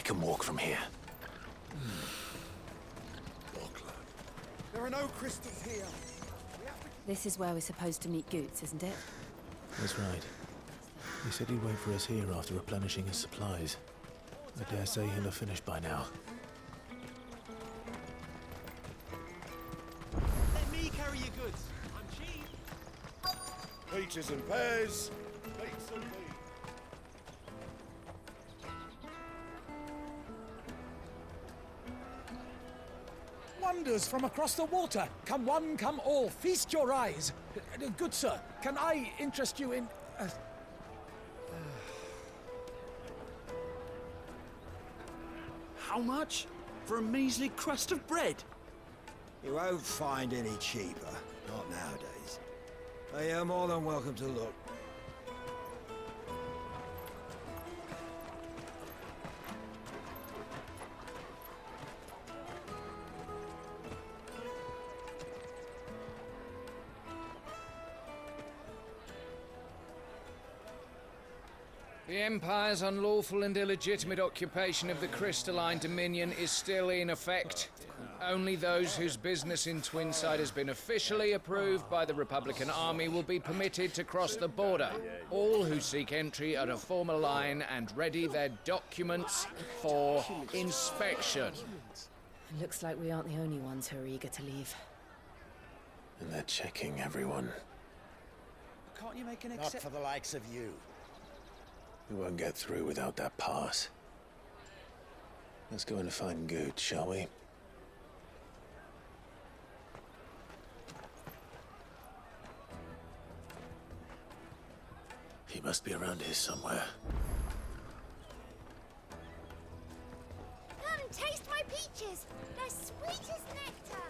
can walk from here. There are no crystals here. This is where we're supposed to meet Goots, isn't it? That's right. He said he'd wait for us here after replenishing his supplies. I dare say he'll have finished by now. Let me carry your goods. I'm cheap. Peaches and pears. Peaches and peas. Wonders from across the water. Come one, come all. Feast your eyes. Good sir, can I interest you in... How much? For a measly crust of bread? You won't find any cheaper. Not nowadays. But you're more than welcome to look. The Empire's unlawful and illegitimate occupation of the crystalline dominion is still in effect. Only those whose business in Twinside has been officially approved by the Republican Army will be permitted to cross the border. All who seek entry are to form a line and ready their documents for inspection. Looks like we aren't the only ones who are eager to leave. And they're checking everyone. Can't you make an Not exception? for the likes of you. We won't get through without that pass. Let's go in and find Good, shall we? He must be around here somewhere. Come taste my peaches. They're sweet as nectar.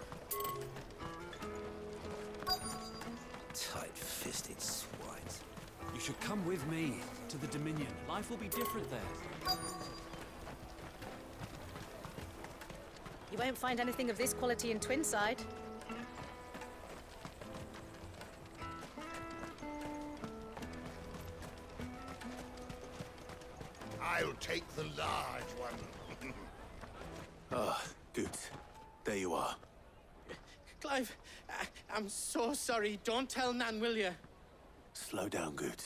Tight-fisted swines. You should come with me to the Dominion. Life will be different there. You won't find anything of this quality in Twinside. I'll take the large one. Ah, Good. There you are. Clive, I'm so sorry. Don't tell Nan, will you? Slow down, Good.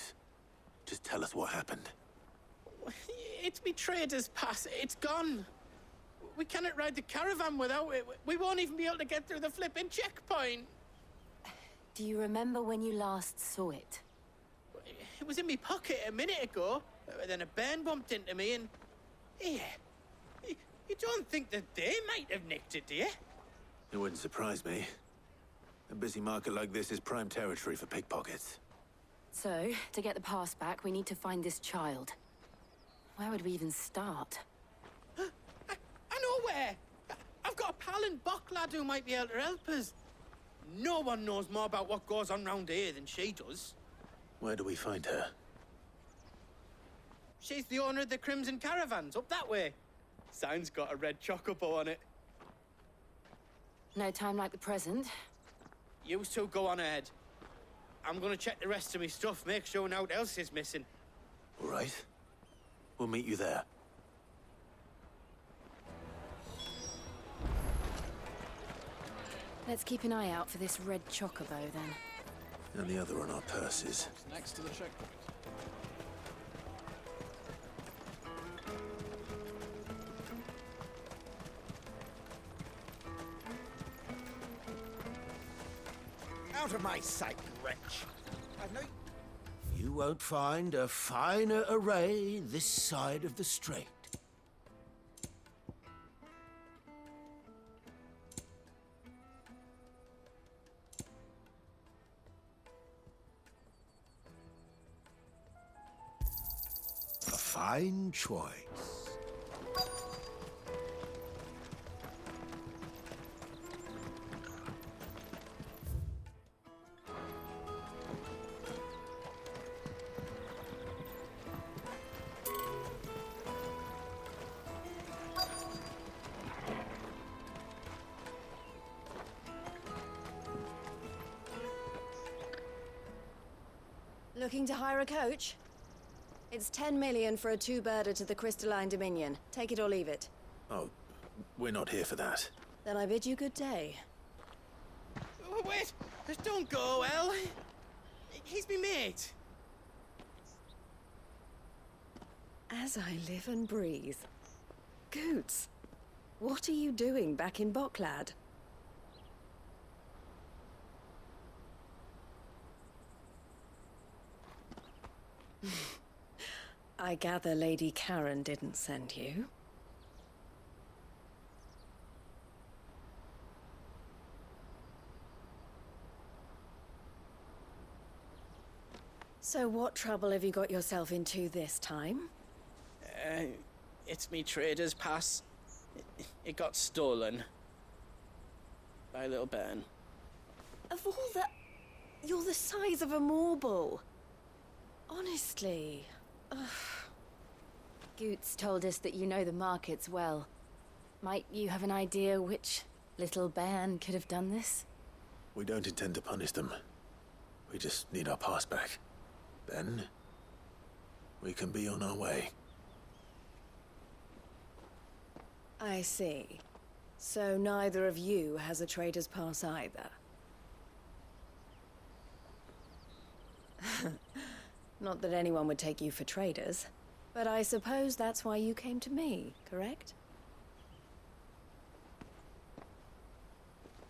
Just tell us what happened. It's me trader's pass. It's gone. We cannot ride the caravan without it. We won't even be able to get through the flipping checkpoint. Do you remember when you last saw it? It was in my pocket a minute ago. Then a bairn bumped into me and... Yeah. You don't think that they might have nicked it, do you? It wouldn't surprise me. A busy market like this is prime territory for pickpockets. So, to get the pass back, we need to find this child. Where would we even start? I know where. I've got a pal in Bock lad who might be able to help us. No one knows more about what goes on round here than she does. Where do we find her? She's the owner of the Crimson Caravans, up that way. Sign's got a red chocobo on it. No time like the present. You two go on ahead. I'm gonna check the rest of my stuff, make sure no one else is missing. All right. We'll meet you there. Let's keep an eye out for this red chocobo, then. And the other on our purses. Next to the checkpoint. Out of my sight, wretch. I've no... You won't find a finer array this side of the strait. A fine choice. Looking to hire a coach? It's 10 million for a two-birder to the Crystalline Dominion. Take it or leave it. Oh, we're not here for that. Then I bid you good day. Wait! Don't go, El. He's me mate. As I live and breathe. Goots, what are you doing back in Bocklad? I gather Lady Karen didn't send you. So what trouble have you got yourself into this time? It's me trader's pass. It got stolen. By a little bairn. Of all the... You're the size of a marble. Honestly. Ugh. Goots told us that you know the markets well. Might you have an idea which little bairn could have done this? We don't intend to punish them. We just need our pass back. Then, we can be on our way. I see. So neither of you has a trader's pass either. Not that anyone would take you for traders, but I suppose that's why you came to me, correct?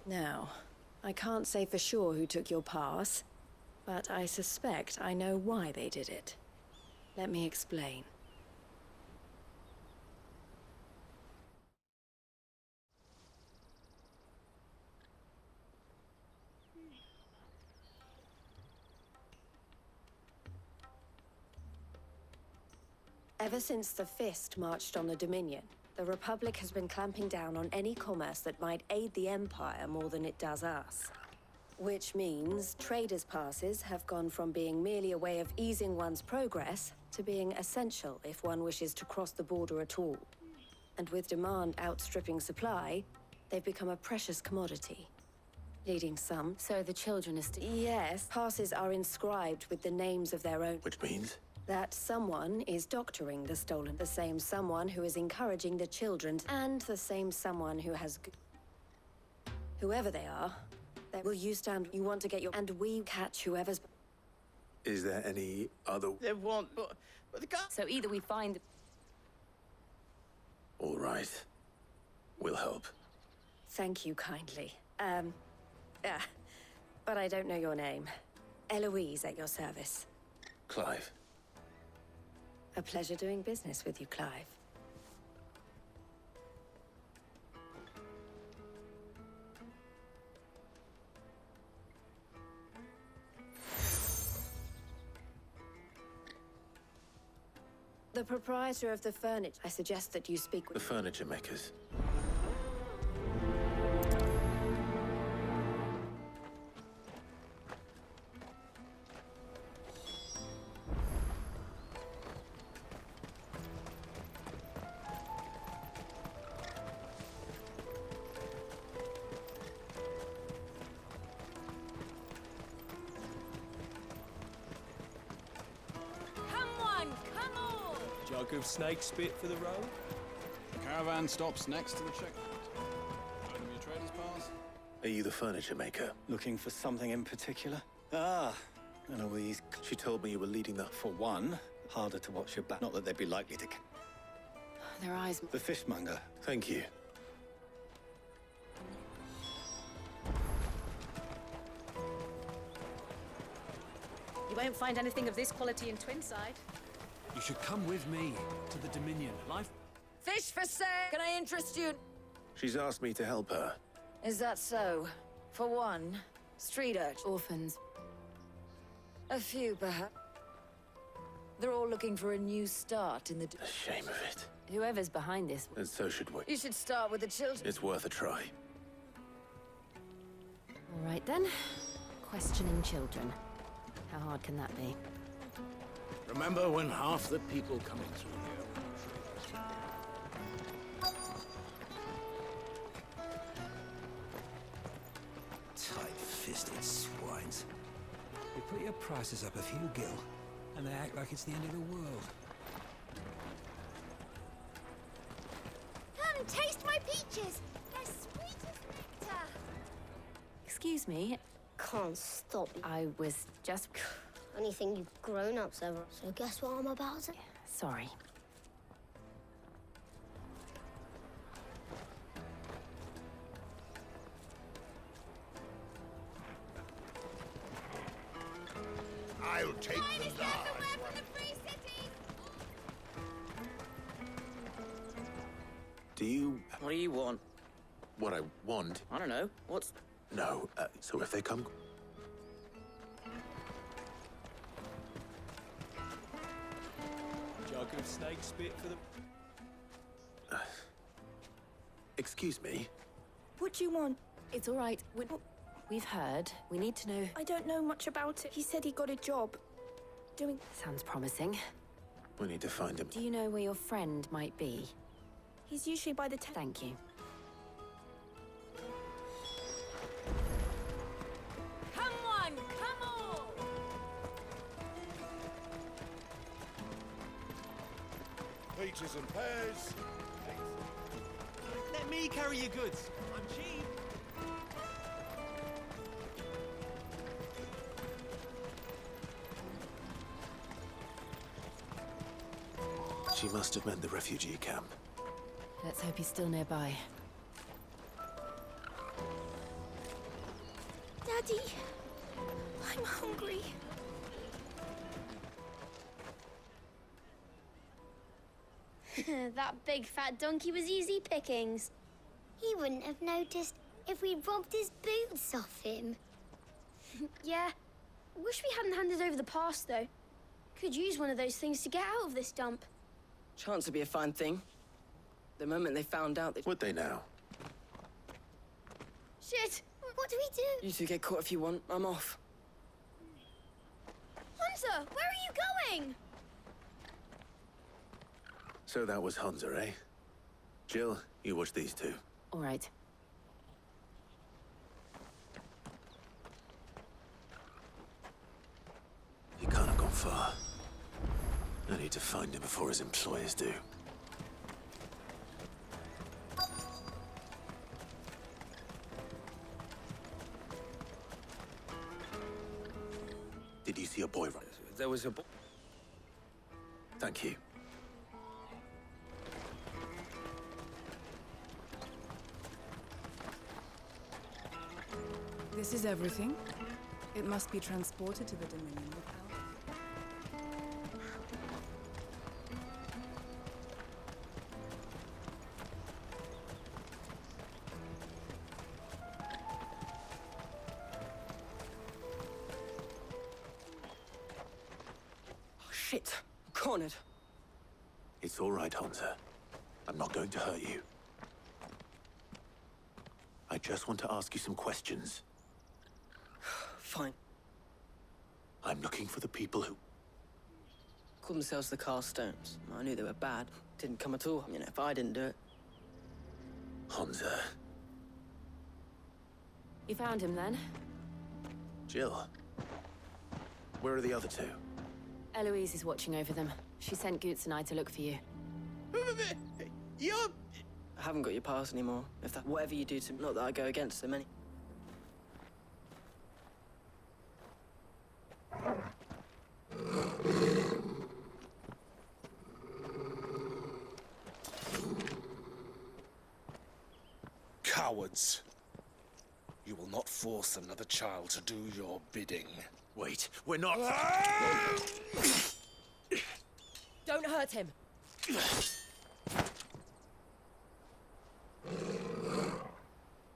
Now, I can't say for sure who took your pass, but I suspect I know why they did it. Let me explain. Ever since the Fist marched on the Dominion, the Republic has been clamping down on any commerce that might aid the Empire more than it does us. Which means traders' passes have gone from being merely a way of easing one's progress to being essential if one wishes to cross the border at all. And with demand outstripping supply, they've become a precious commodity. Leading some... So the children are still... Yes, passes are inscribed with the names of their own... Which means? That someone is doctoring the stolen. The same someone who is encouraging the children. And the same someone who has... Whoever they are, will you stand... You want to get your... And we catch whoever's... Is there any other... They won't, but the guy... So either we find... All right. We'll help. Thank you kindly. But I don't know your name. Eloise at your service. Clive. A pleasure doing business with you, Clive. The proprietor of the furniture. I suggest that you speak with... The furniture makers. Jug of snake spit for the road? The caravan stops next to the checkpoint. Heard of your trader's pass? Are you the furniture maker? Looking for something in particular? Ah, Eloise. She told me you were leading the... For one, harder to watch your back. Not that they'd be likely to... Their eyes... The fishmonger. Thank you. You won't find anything of this quality in Twinside. You should come with me to the Dominion. Life... Fish for sale! Can I interest you? She's asked me to help her. Is that so? For one, street urchins. Orphans. A few, perhaps. They're all looking for a new start in the... The shame of it. Whoever's behind this... And so should we. You should start with the children. It's worth a try. All right, then. Questioning children. How hard can that be? Remember when half the people coming through here... Tight-fisted swines. You put your prices up a few gil, and they act like it's the end of the world. Excuse me. Can't stop you. I was just... Anything you grown-ups ever. So guess what I'm about to... Sorry. I'll take the large. Do you... What do you want? What I want? I don't know. What's... No, so if they come... Jug of snake spit for the... Excuse me? What do you want? It's all right. We've heard. We need to know... I don't know much about it. He said he got a job. Doing... Sounds promising. We need to find him. Do you know where your friend might be? He's usually by the Thank you. Come on, come on! Peaches and pears. Let me carry your goods. I'm cheap. She must have meant the refugee camp. Let's hope he's still nearby. Daddy, I'm hungry. That big fat donkey was easy pickings. He wouldn't have noticed if we robbed his boots off him. Yeah. Wish we hadn't handed over the pass, though. Could use one of those things to get out of this dump. Chance would be a fine thing. The moment they found out that... Would they now? Shit! What do we do? You two get caught if you want. I'm off. Hunter, where are you going? So that was Hunter, eh? Jill, you watch these two. All right. He can't have gone far. I need to find him before his employers do. Did you see a boy run? There was a boy. Thank you. This is everything. It must be transported to the Dominion without... Oh, shit. I'm cornered. It's all right, Hunter. I'm not going to hurt you. I just want to ask you some questions. Fine. I'm looking for the people who... Called themselves the Carstones. I knew they were bad. Didn't come at all. You know, if I didn't do it. Hunter. You found him then? Jill. Where are the other two? Eloise is watching over them. She sent Goots and I to look for you. You're... I haven't got your pass anymore. If that... Whatever you do to... Not that I go against them any... Cowards. You will not force another child to do your bidding. Wait, we're not... Don't hurt him!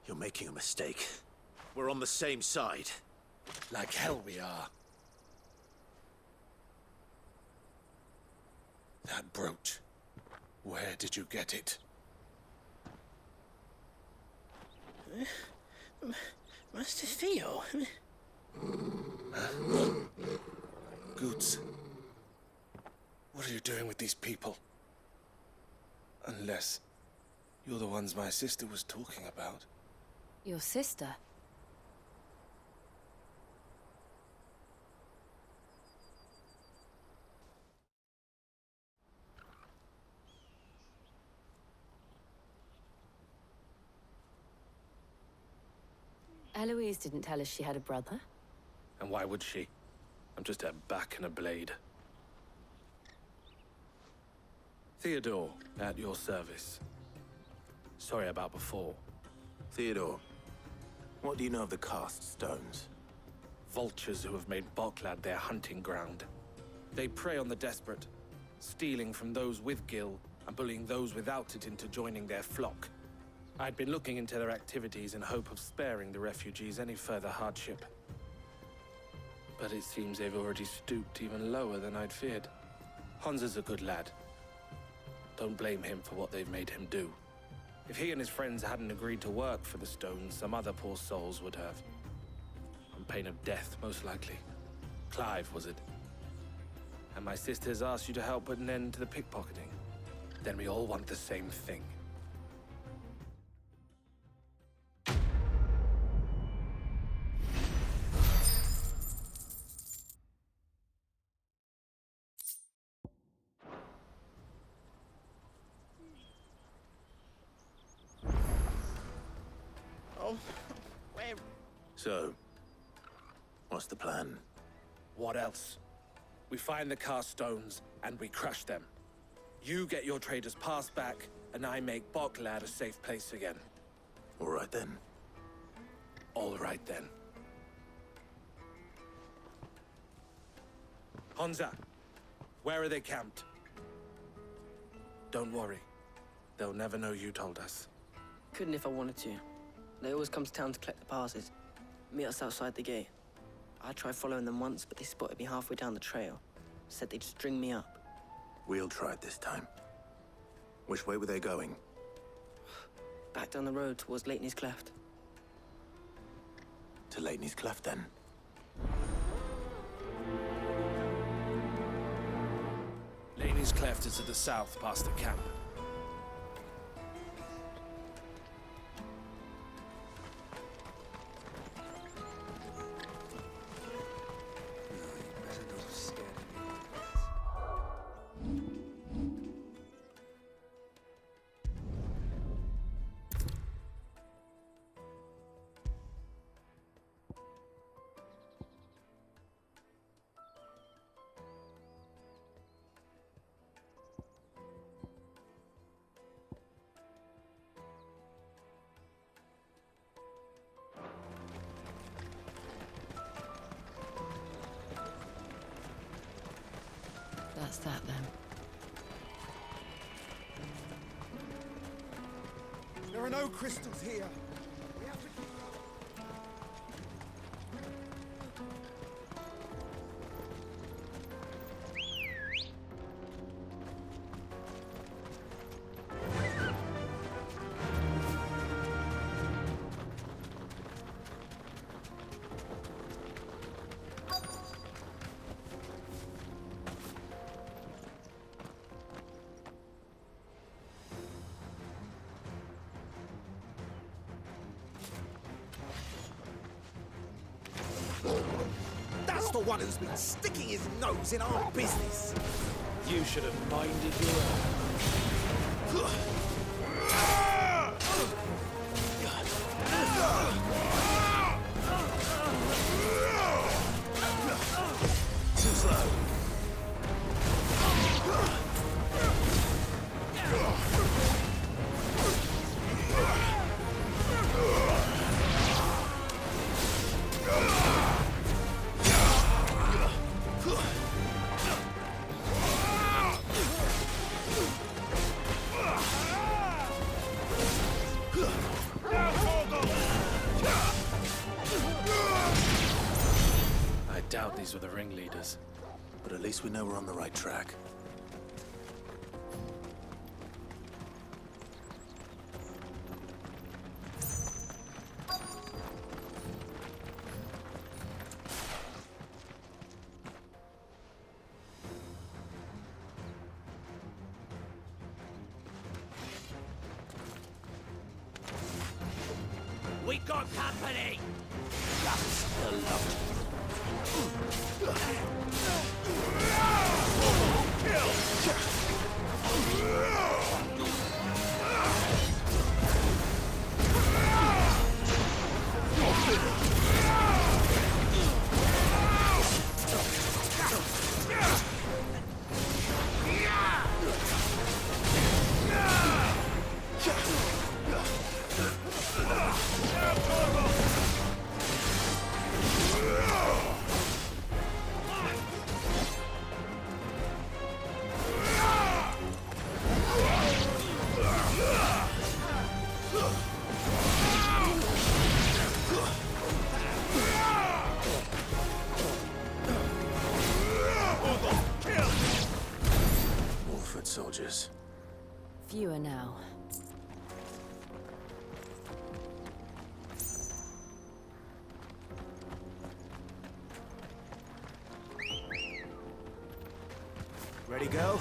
You're making a mistake. We're on the same side. Like hell we are. That brooch. Where did you get it? Master Theo. Goots. What are you doing with these people? Unless you're the ones my sister was talking about. Your sister? Eloise didn't tell us she had a brother. And why would she? I'm just a back and a blade. Theodore, at your service. Sorry about before. Theodore, what do you know of the cast stones? Vultures who have made Boklad their hunting ground. They prey on the desperate, stealing from those with gil and bullying those without it into joining their flock. I'd been looking into their activities in hope of sparing the refugees any further hardship. But it seems they've already stooped even lower than I'd feared. Hans is a good lad. Don't blame him for what they've made him do. If he and his friends hadn't agreed to work for the stones, some other poor souls would have. On pain of death, most likely. Clive, was it? And my sisters asked you to help put an end to the pickpocketing. Then we all want the same thing. Oh, where? So, what's the plan? What else? We find the cast stones, and we crush them. You get your traders' pass back, and I make Boklad a safe place again. All right then. All right then. Honza, where are they camped? Don't worry. They'll never know you told us. Couldn't if I wanted to. They always come to town to collect the passes. Meet us outside the gate. I tried following them once, but they spotted me halfway down the trail. Said they'd string me up. We'll try it this time. Which way were they going? Back down the road towards Leitney's Cleft. To Leitney's Cleft, then. Laney's Cleft is to the south, past the camp. That's that then. There are no crystals here. We have to keep That's the one who's been sticking his nose in our business. You should have minded your own. Too slow. I doubt these were the ringleaders. But at least we know we're on the right track. We got company! Just a lot. Kill! fewer now. Ready, go?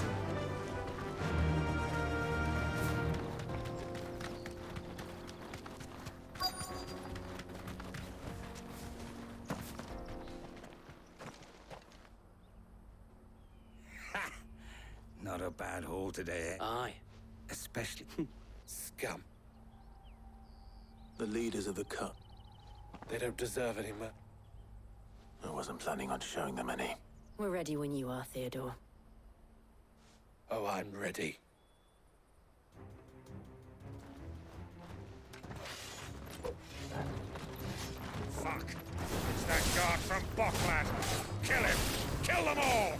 Not a bad haul today. Aye. Especially scum. The leaders of the cut. They don't deserve any more. I wasn't planning on showing them any. We're ready when you are, Theodore. Oh, I'm ready. Fuck. It's that guard from Bocklad. Kill him! Kill them all!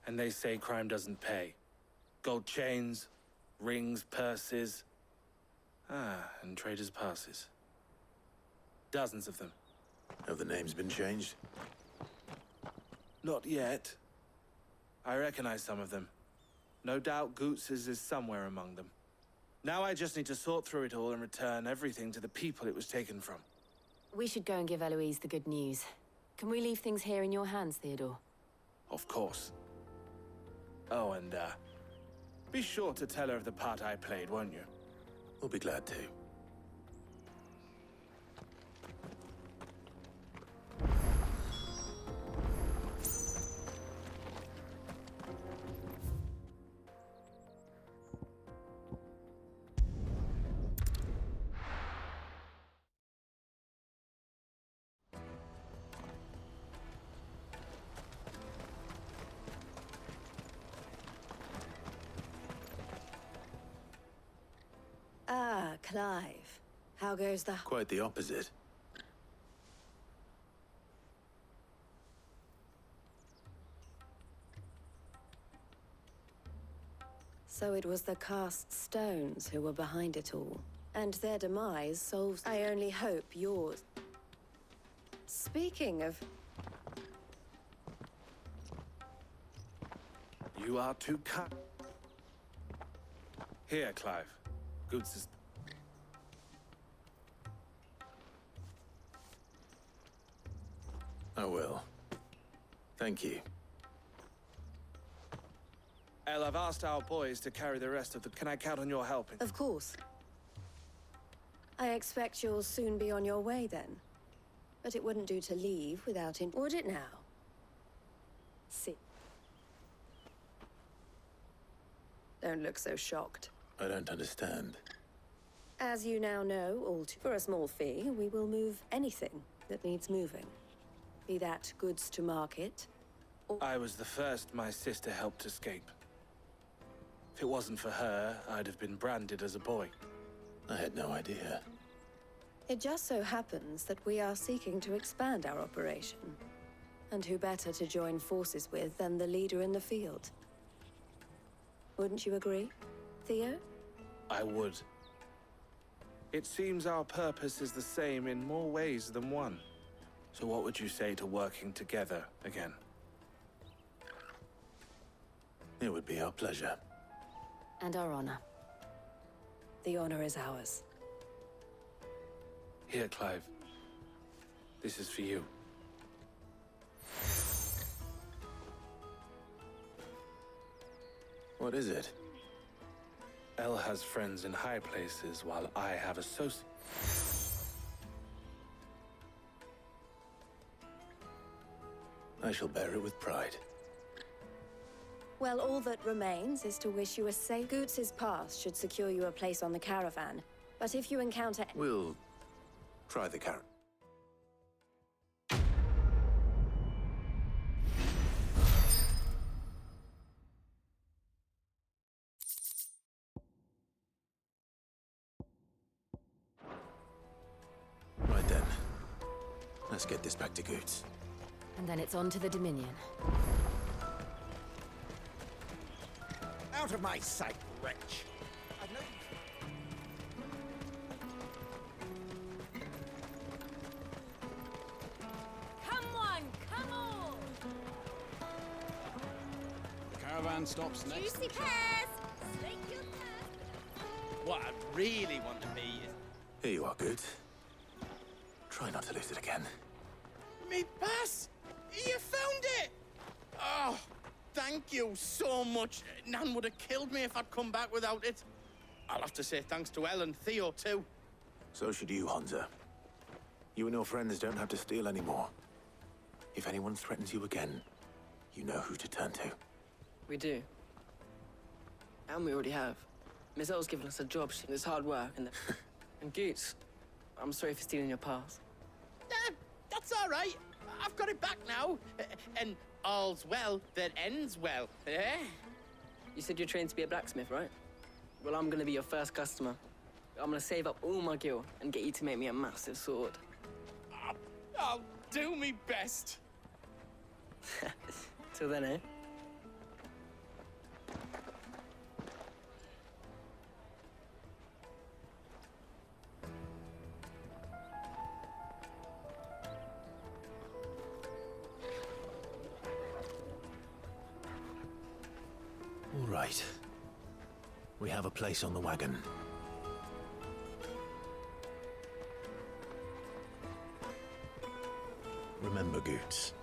And they say crime doesn't pay. Gold chains, rings, purses. And traders' passes. Dozens of them. Have the names been changed? Not yet. I recognize some of them. No doubt Goots's is somewhere among them. Now I just need to sort through it all and return everything to the people it was taken from. We should go and give Eloise the good news. Can we leave things here in your hands, Theodore? Of course. Oh, and, be sure to tell her of the part I played, won't you? We'll be glad to. Ah, Clive. How goes the... Quite the opposite. So it was the cast stones who were behind it all. And their demise solves... I only hope yours... Speaking of... You are too kind. Here, Clive. Goods is... I will. Thank you. El, I've asked our boys to carry the rest of the... Can I count on your help? Of course. I expect you'll soon be on your way then. But it wouldn't do to leave without in... Would it now? See. Don't look so shocked. I don't understand. As you now know, for a small fee, we will move anything that needs moving. Be that goods to market, or... I was the first my sister helped escape. If it wasn't for her, I'd have been branded as a boy. I had no idea. It just so happens that we are seeking to expand our operation. And who better to join forces with than the leader in the field? Wouldn't you agree, Theo? I would. It seems our purpose is the same in more ways than one. So what would you say to working together again? It would be our pleasure. And our honor. The honor is ours. Here, Clive. This is for you. What is it? El has friends in high places, while I have associates. I shall bear it with pride. Well, all that remains is to wish you a safe... Goots' pass should secure you a place on the caravan. But if you encounter... We'll try the carrot. Right then. Let's get this back to Goots. And then it's on to the Dominion. Out of my sight, wretch! I've no... Come on, come on! The caravan stops next. Juicy pears! Snake your thirst. What I really want to be is... Here you are, Goots. Try not to lose it again. Me pass! You found it! Oh, thank you so much. Nan would have killed me if I'd come back without it. I'll have to say thanks to Elle and Theo, too. So should you, Hansa. You and your friends don't have to steal anymore. If anyone threatens you again, you know who to turn to. We do. And we already have. Miss Elle's given us a job. It's hard work. And Goots, I'm sorry for stealing your pass. That's all right. I've got it back now. And all's well that ends well, eh? You said you're trained to be a blacksmith, right? Well, I'm gonna be your first customer. I'm gonna save up all my gil and get you to make me a massive sword. I'll do me best. Till then, eh? All right. We have a place on the wagon. Remember, Goots,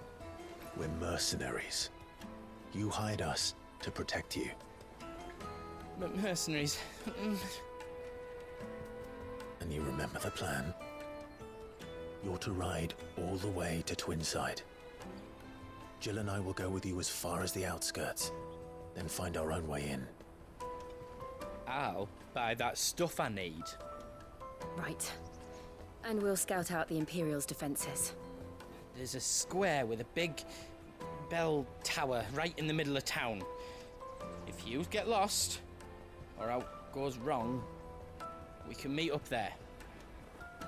we're mercenaries. You hired us to protect you. But mercenaries... And you remember the plan? You're to ride all the way to Twinside. Jill and I will go with you as far as the outskirts, then find our own way in. I'll buy that stuff I need. Right. And we'll scout out the Imperial's defenses. There's a square with a big bell tower right in the middle of town. If you get lost, or out goes wrong, We can meet up there.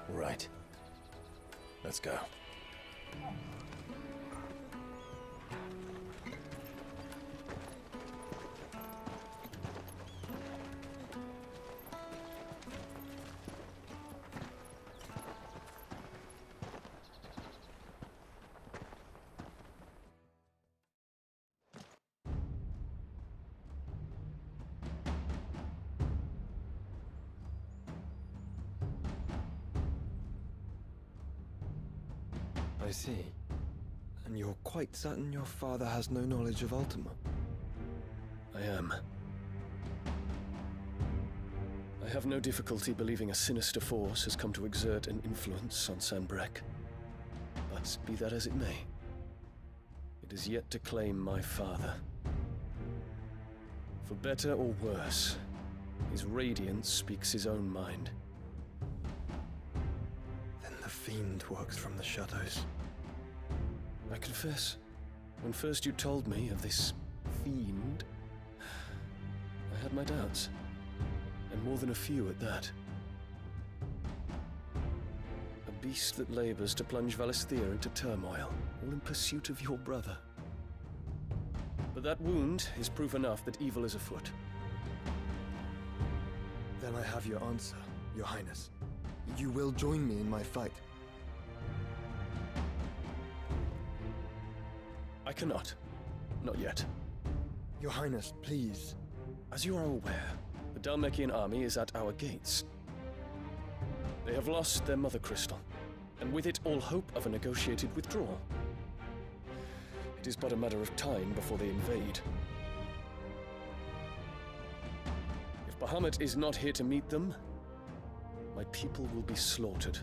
Right. Let's go. I see. And you're quite certain your father has no knowledge of Ultima? I am. I have no difficulty believing a sinister force has come to exert an influence on Sanbreque. But be that as it may, it is yet to claim my father. For better or worse, his radiance speaks his own mind. Then the fiend works from the shadows. I confess, when first you told me of this fiend, I had my doubts, and more than a few at that. A beast that labors to plunge Valisthea into turmoil, all in pursuit of your brother. But that wound is proof enough that evil is afoot. Then I have your answer, Your Highness. You will join me in my fight. I cannot. Not yet. Your Highness, please. As you are aware, the Dhalmekian army is at our gates. They have lost their mother crystal, and with it all hope of a negotiated withdrawal. It is but a matter of time before they invade. If Bahamut is not here to meet them, my people will be slaughtered.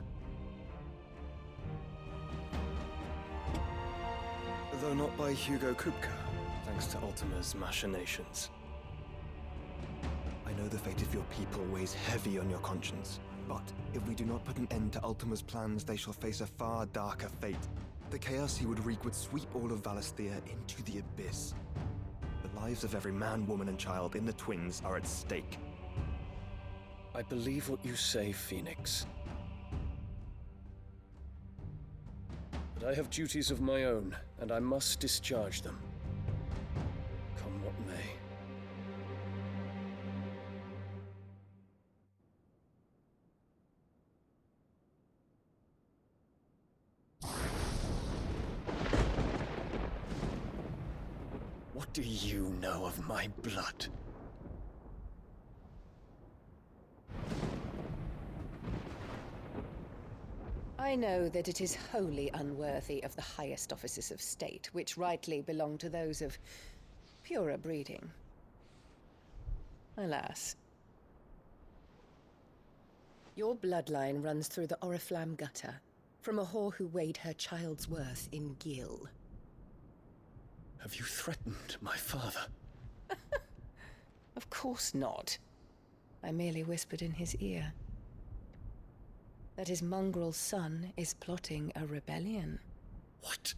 Though not by Hugo Kupka, thanks to Ultima's machinations. I know the fate of your people weighs heavy on your conscience, but if we do not put an end to Ultima's plans, they shall face a far darker fate. The chaos he would wreak would sweep all of Valisthea into the abyss. The lives of every man, woman, and child in the Twins are at stake. I believe what you say, Phoenix. But I have duties of my own, and I must discharge them. Come what may. What do you know of my blood? I know that it is wholly unworthy of the highest offices of state, which rightly belong to those of purer breeding. Alas. Your bloodline runs through the Oriflamme gutter, from a whore who weighed her child's worth in gill. Have you threatened my father? Of course not. I merely whispered in his ear that his mongrel son is plotting a rebellion. What?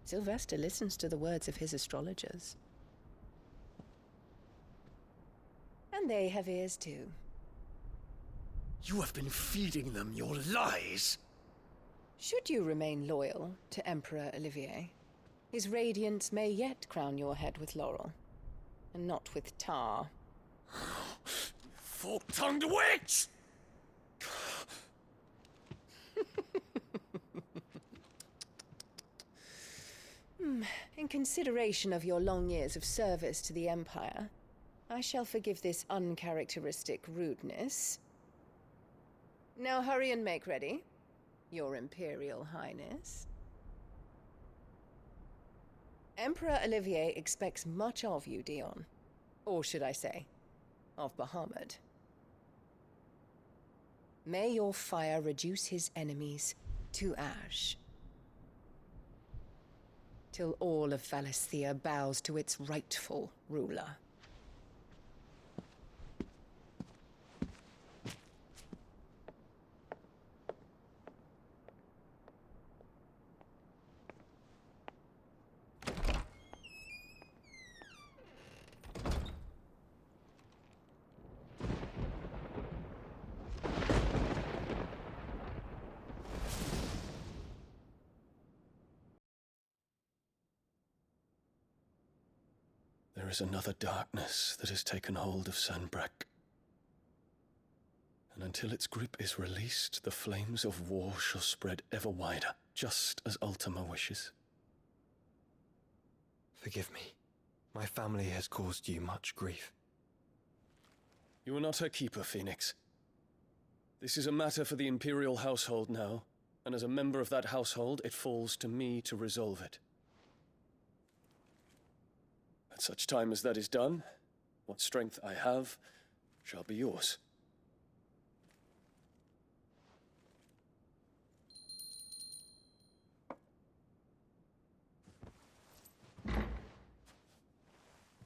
Sylvester listens to the words of his astrologers. And they have ears too. You have been feeding them your lies! Should you remain loyal to Emperor Olivier, his radiance may yet crown your head with laurel, and not with tar. Fork-tongued witch! In consideration of your long years of service to the Empire, I shall forgive this uncharacteristic rudeness. Now hurry and make ready, Your Imperial Highness. Emperor Olivier expects much of you, Dion. Or should I say, of Bahamut. May your fire reduce his enemies to ash, till all of Valisthea bows to its rightful ruler. There is another darkness that has taken hold of Sanbreque. And until its grip is released, the flames of war shall spread ever wider, just as Ultima wishes. Forgive me. My family has caused you much grief. You are not her keeper, Phoenix. This is a matter for the Imperial household now, and as a member of that household, it falls to me to resolve it. At such time as that is done, what strength I have shall be yours.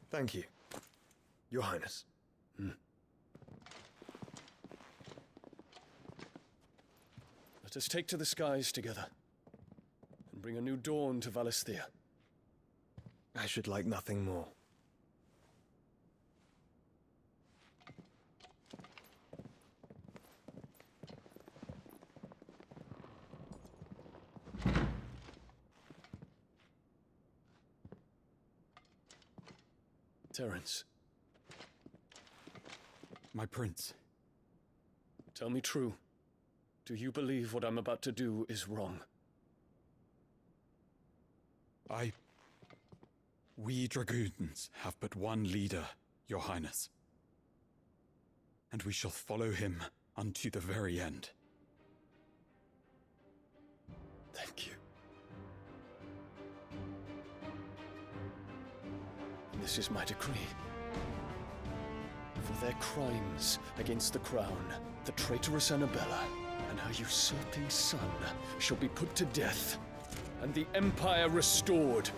Thank you, Your Highness. Let us take to the skies together, and bring a new dawn to Valisthea. I should like nothing more. Terence. My prince. Tell me true. Do you believe what I'm about to do is wrong? We dragoons have but one leader, Your Highness. And we shall follow him unto the very end. Thank you. This is my decree. For their crimes against the crown, the traitorous Annabella and her usurping son shall be put to death, and the Empire restored.